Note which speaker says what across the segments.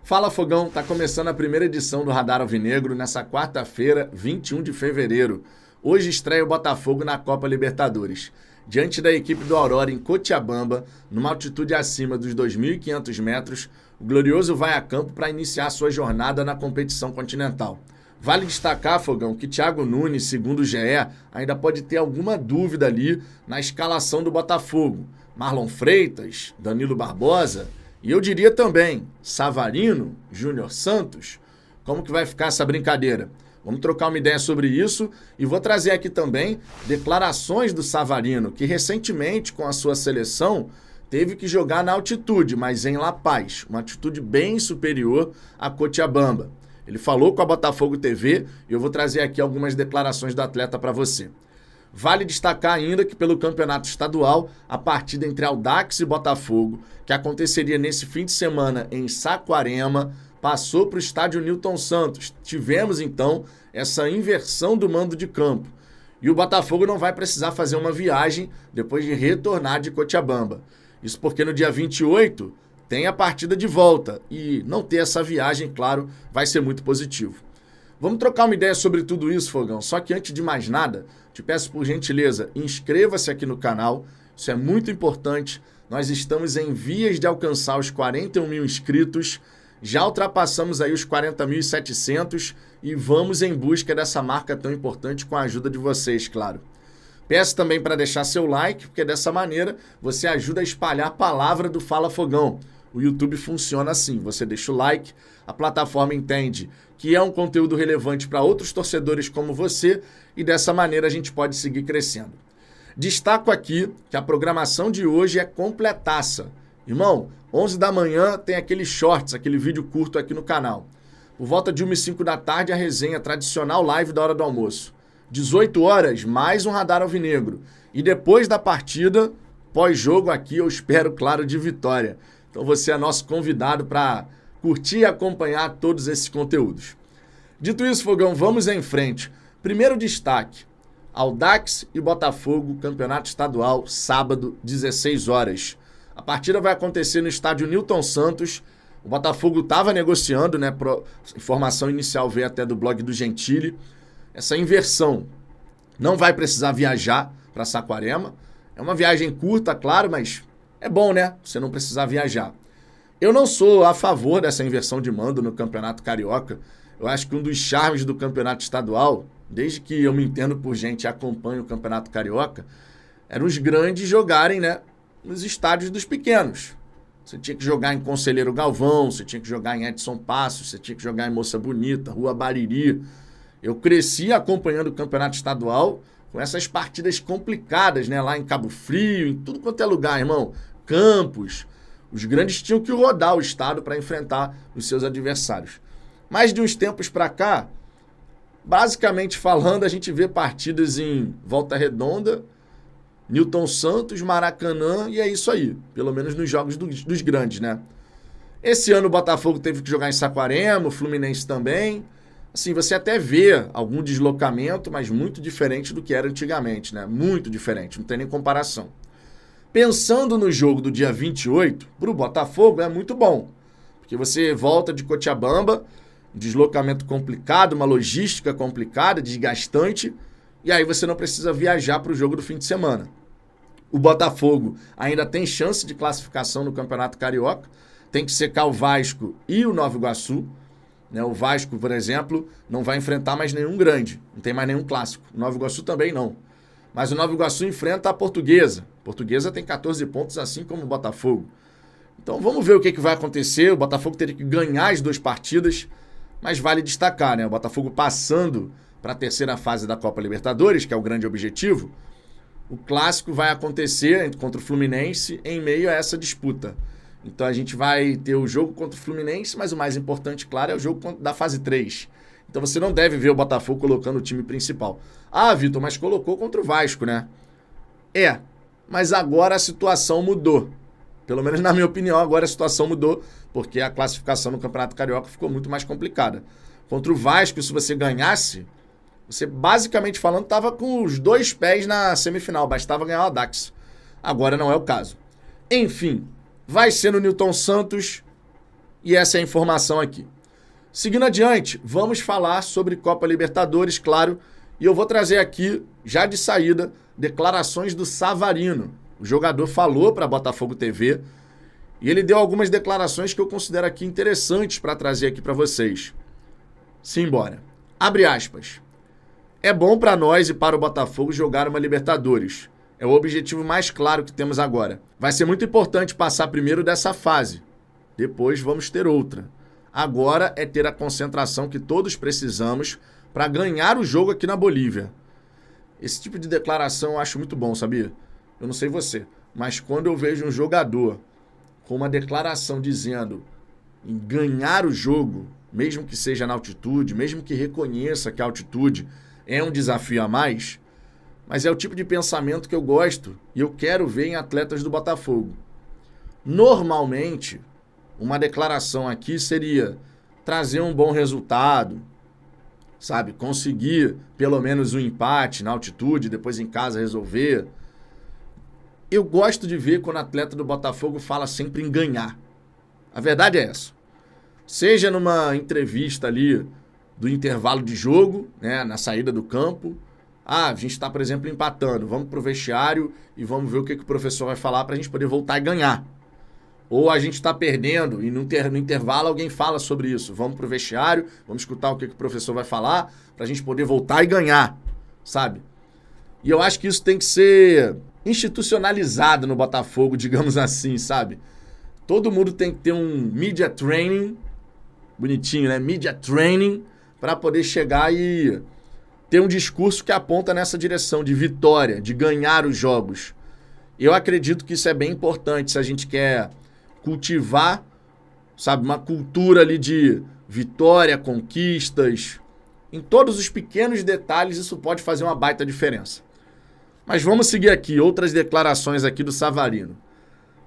Speaker 1: Fala Fogão, tá começando a primeira edição do Radar Alvinegro nessa quarta-feira, 21 de fevereiro. Hoje estreia o Botafogo na Copa Libertadores. Diante da equipe do Aurora em Cochabamba, numa altitude acima dos 2.500 metros, o Glorioso vai a campo para iniciar sua jornada na competição continental. Vale destacar, Fogão, que Thiago Nunes, segundo o GE, ainda pode ter alguma dúvida ali na escalação do Botafogo. Marlon Freitas, Danilo Barbosa e eu diria também Savarino, Júnior Santos. Como que vai ficar essa brincadeira? Vamos trocar uma ideia sobre isso e vou trazer aqui também declarações do Savarino, que recentemente com a sua seleção teve que jogar na altitude, mas em La Paz, uma altitude bem superior a Cochabamba. Ele falou com a Botafogo TV e eu vou trazer aqui algumas declarações do atleta para você. Vale destacar ainda que pelo campeonato estadual, a partida entre Audax e Botafogo, que aconteceria nesse fim de semana em Saquarema, passou para o estádio Newton Santos. Tivemos, então, essa inversão do mando de campo. E o Botafogo não vai precisar fazer uma viagem depois de retornar de Cochabamba. Isso porque no dia 28 tem a partida de volta. E não ter essa viagem, claro, vai ser muito positivo. Vamos trocar uma ideia sobre tudo isso, Fogão. Só que antes de mais nada, te peço por gentileza, inscreva-se aqui no canal. Isso é muito importante. Nós estamos em vias de alcançar os 41 mil inscritos. Já ultrapassamos aí os 40.700 e vamos em busca dessa marca tão importante com a ajuda de vocês, claro. Peço também para deixar seu like, porque dessa maneira você ajuda a espalhar a palavra do Fala Fogão. O YouTube funciona assim, você deixa o like, a plataforma entende que é um conteúdo relevante para outros torcedores como você e dessa maneira a gente pode seguir crescendo. Destaco aqui que a programação de hoje é completaça. Irmão, 11 da manhã tem aquele shorts, aquele vídeo curto aqui no canal. Por volta de 1h05 da tarde, a resenha tradicional live da hora do almoço. 18 horas, mais um Radar Alvinegro. E depois da partida, pós-jogo aqui, eu espero, claro, de vitória. Então você é nosso convidado para curtir e acompanhar todos esses conteúdos. Dito isso, Fogão, vamos em frente. Primeiro destaque, Audax e Botafogo, campeonato estadual, sábado, 16 horas. A partida vai acontecer no estádio Newton Santos. O Botafogo estava negociando, né? Informação inicial veio até do blog do Gentili. Essa inversão não vai precisar viajar para Saquarema. É uma viagem curta, claro, mas é bom, né? Você não precisar viajar. Eu não sou a favor dessa inversão de mando no Campeonato Carioca. Eu acho que um dos charmes do Campeonato Estadual, desde que eu me entendo por gente e acompanho o Campeonato Carioca, eram os grandes jogarem, né, nos estádios dos pequenos. Você tinha que jogar em Conselheiro Galvão, você tinha que jogar em Edson Passos, você tinha que jogar em Moça Bonita, Rua Bariri. Eu cresci acompanhando o Campeonato Estadual com essas partidas complicadas, né, lá em Cabo Frio, em tudo quanto é lugar, irmão. Campos. Os grandes tinham que rodar o estado para enfrentar os seus adversários. Mas de uns tempos para cá, basicamente falando, a gente vê partidas em Volta Redonda, Newton Santos, Maracanã, e é isso aí. Pelo menos nos jogos dos grandes, né? Esse ano o Botafogo teve que jogar em Saquarema, o Fluminense também. Assim, você até vê algum deslocamento, mas muito diferente do que era antigamente, né? Muito diferente, não tem nem comparação. Pensando no jogo do dia 28, para o Botafogo é muito bom. Porque você volta de Cochabamba, um deslocamento complicado, uma logística complicada, desgastante, e aí você não precisa viajar para o jogo do fim de semana. O Botafogo ainda tem chance de classificação no Campeonato Carioca, tem que secar o Vasco e o Nova Iguaçu. Né? O Vasco, por exemplo, não vai enfrentar mais nenhum grande, não tem mais nenhum clássico. O Nova Iguaçu também não. Mas o Nova Iguaçu enfrenta a Portuguesa. A Portuguesa tem 14 pontos, assim como o Botafogo. Então vamos ver o que vai acontecer. O Botafogo teria que ganhar as duas partidas, mas vale destacar, né? O Botafogo passando para a terceira fase da Copa Libertadores, que é o grande objetivo. O clássico vai acontecer contra o Fluminense em meio a essa disputa. Então a gente vai ter o jogo contra o Fluminense, mas o mais importante, claro, é o jogo da fase 3. Então você não deve ver o Botafogo colocando o time principal. Ah, Vitor, mas colocou contra o Vasco, né? É, mas agora a situação mudou. Pelo menos na minha opinião, agora a situação mudou, porque a classificação no Campeonato Carioca ficou muito mais complicada. Contra o Vasco, se você ganhasse, você basicamente falando estava com os 2 pés na semifinal, bastava ganhar o Audax. Agora não é o caso. Enfim, vai ser no Newton Santos. E essa é a informação aqui. Seguindo adiante, vamos falar sobre Copa Libertadores, claro, e eu vou trazer aqui, já de saída, declarações do Savarino. O jogador falou para a Botafogo TV e ele deu algumas declarações que eu considero aqui interessantes para trazer aqui para vocês. Simbora. Abre aspas. É bom para nós e para o Botafogo jogar uma Libertadores. É o objetivo mais claro que temos agora. Vai ser muito importante passar primeiro dessa fase. Depois vamos ter outra. Agora é ter a concentração que todos precisamos para ganhar o jogo aqui na Bolívia. Esse tipo de declaração eu acho muito bom, sabia? Eu não sei você, mas quando eu vejo um jogador com uma declaração dizendo em ganhar o jogo, mesmo que seja na altitude, mesmo que reconheça que a altitude é um desafio a mais, mas é o tipo de pensamento que eu gosto e eu quero ver em atletas do Botafogo. Normalmente, uma declaração aqui seria trazer um bom resultado, sabe? Conseguir pelo menos um empate na altitude, depois em casa resolver. Eu gosto de ver quando o atleta do Botafogo fala sempre em ganhar. A verdade é essa. Seja numa entrevista ali do intervalo de jogo, né, na saída do campo. A gente está, por exemplo, empatando. Vamos para o vestiário e vamos ver o que o professor vai falar para a gente poder voltar e ganhar. Ou a gente está perdendo e no intervalo alguém fala sobre isso. Vamos para o vestiário, vamos escutar o que o professor vai falar para a gente poder voltar e ganhar, sabe? E eu acho que isso tem que ser institucionalizado no Botafogo, digamos assim, sabe? Todo mundo tem que ter um media training, bonitinho, né? Media training, para poder chegar e ter um discurso que aponta nessa direção de vitória, de ganhar os jogos. Eu acredito que isso é bem importante se a gente quer cultivar, sabe, uma cultura ali de vitória, conquistas. Em todos os pequenos detalhes isso pode fazer uma baita diferença. Mas vamos seguir aqui, outras declarações aqui do Savarino.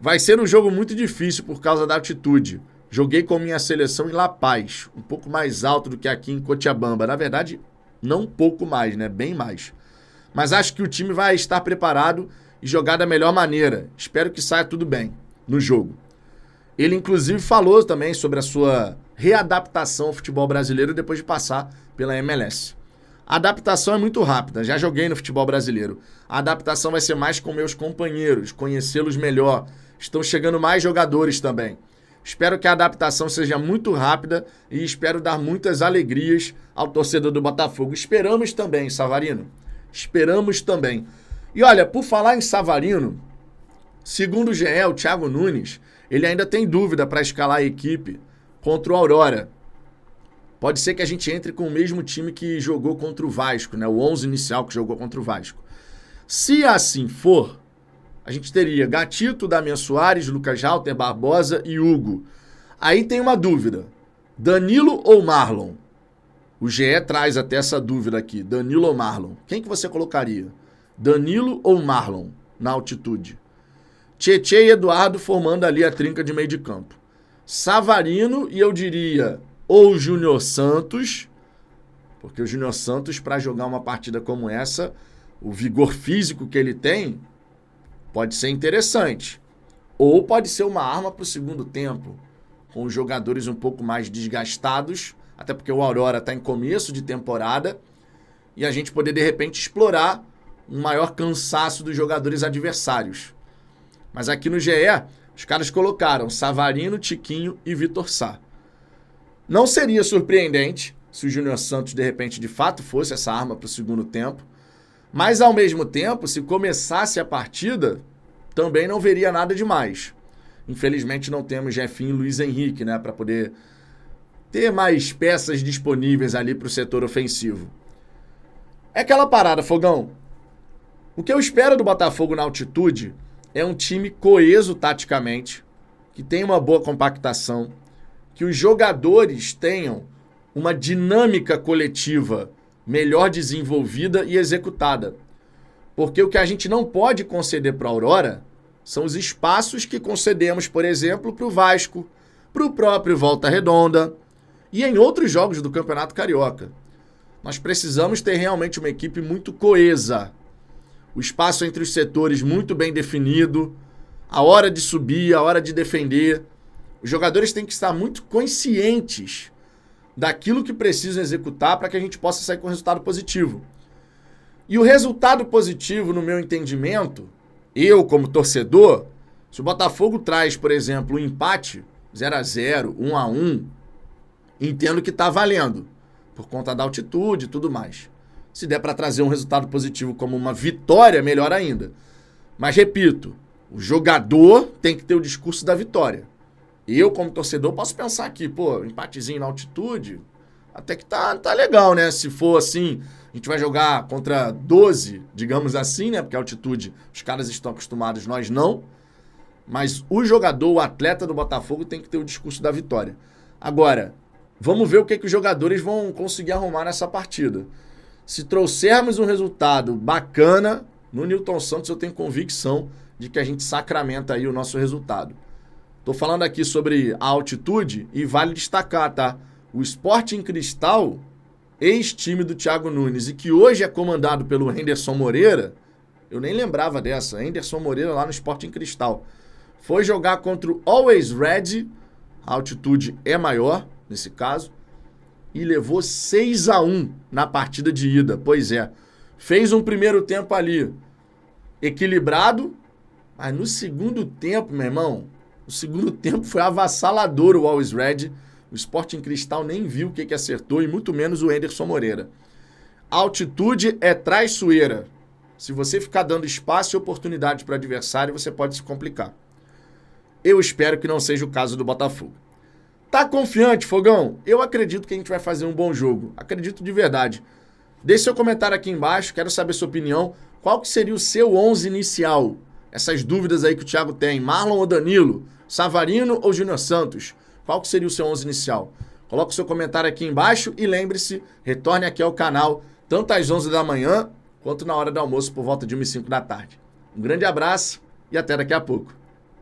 Speaker 1: Vai ser um jogo muito difícil por causa da altitude. Joguei com minha seleção em La Paz, um pouco mais alto do que aqui em Cochabamba. Na verdade, não um pouco mais, né? Bem mais. Mas acho que o time vai estar preparado e jogar da melhor maneira. Espero que saia tudo bem no jogo. Ele, inclusive, falou também sobre a sua readaptação ao futebol brasileiro depois de passar pela MLS. A adaptação é muito rápida, já joguei no futebol brasileiro. A adaptação vai ser mais com meus companheiros, conhecê-los melhor. Estão chegando mais jogadores também. Espero que a adaptação seja muito rápida e espero dar muitas alegrias ao torcedor do Botafogo. Esperamos também, Savarino. Esperamos também. E olha, por falar em Savarino, segundo o GE, o Thiago Nunes, ele ainda tem dúvida para escalar a equipe contra o Aurora. Pode ser que a gente entre com o mesmo time que jogou contra o Vasco, né? O 11 inicial que jogou contra o Vasco. Se assim for, a gente teria Gatito, Damian Soares, Lucas Halter, Barbosa e Hugo. Aí tem uma dúvida. Danilo ou Marlon? O GE traz até essa dúvida aqui. Danilo ou Marlon? Quem que você colocaria? Danilo ou Marlon na altitude? Tietê e Eduardo formando ali a trinca de meio de campo. Savarino e eu diria ou Júnior Santos, porque o Júnior Santos, para jogar uma partida como essa, o vigor físico que ele tem pode ser interessante. Ou pode ser uma arma para o segundo tempo, com os jogadores um pouco mais desgastados, até porque o Aurora está em começo de temporada, e a gente poder, de repente, explorar um maior cansaço dos jogadores adversários. Mas aqui no GE, os caras colocaram Savarino, Tiquinho e Vitor Sá. Não seria surpreendente se o Júnior Santos, de repente, de fato fosse essa arma para o segundo tempo, mas, ao mesmo tempo, se começasse a partida, também não veria nada demais. Infelizmente, não temos Jefinho e Luiz Henrique, né, para poder ter mais peças disponíveis ali para o setor ofensivo. É aquela parada, Fogão. O que eu espero do Botafogo na altitude é um time coeso taticamente, que tenha uma boa compactação, que os jogadores tenham uma dinâmica coletiva melhor desenvolvida e executada. Porque o que a gente não pode conceder para a Aurora são os espaços que concedemos, por exemplo, para o Vasco, para o próprio Volta Redonda e em outros jogos do Campeonato Carioca. Nós precisamos ter realmente uma equipe muito coesa. O espaço entre os setores muito bem definido, a hora de subir, a hora de defender. Os jogadores têm que estar muito conscientes daquilo que precisam executar para que a gente possa sair com resultado positivo. E o resultado positivo, no meu entendimento, eu como torcedor, se o Botafogo traz, por exemplo, um empate 0-0, 1-1, entendo que está valendo, por conta da altitude e tudo mais. Se der para trazer um resultado positivo como uma vitória, melhor ainda. Mas, repito, o jogador tem que ter o discurso da vitória. Eu, como torcedor, posso pensar aqui, pô, empatezinho na altitude, até que tá legal, né? Se for assim, a gente vai jogar contra 12, digamos assim, né? Porque a altitude, os caras estão acostumados, nós não. Mas o jogador, o atleta do Botafogo tem que ter o discurso da vitória. Agora, vamos ver o que os jogadores vão conseguir arrumar nessa partida. Se trouxermos um resultado bacana, no Newton Santos eu tenho convicção de que a gente sacramenta aí o nosso resultado. Tô falando aqui sobre a altitude e vale destacar, tá? O Sporting Cristal, ex-time do Thiago Nunes e que hoje é comandado pelo Henderson Moreira, eu nem lembrava dessa, Henderson Moreira lá no Sporting Cristal. Foi jogar contra o Always Red, a altitude é maior nesse caso, e levou 6-1 na partida de ida. Pois é, fez um primeiro tempo ali equilibrado, mas no segundo tempo, meu irmão, o segundo tempo foi avassalador o Always Red. O Sporting Cristal nem viu o que acertou, e muito menos o Henderson Moreira. A altitude é traiçoeira. Se você ficar dando espaço e oportunidade para o adversário, você pode se complicar. Eu espero que não seja o caso do Botafogo. Tá confiante, Fogão? Eu acredito que a gente vai fazer um bom jogo. Acredito de verdade. Deixe seu comentário aqui embaixo, quero saber sua opinião. Qual que seria o seu 11 inicial? Essas dúvidas aí que o Thiago tem. Marlon ou Danilo? Savarino ou Júnior Santos? Qual que seria o seu 11 inicial? Coloque o seu comentário aqui embaixo e lembre-se, retorne aqui ao canal, tanto às 11 da manhã, quanto na hora do almoço, por volta de 1h05 da tarde. Um grande abraço e até daqui a pouco.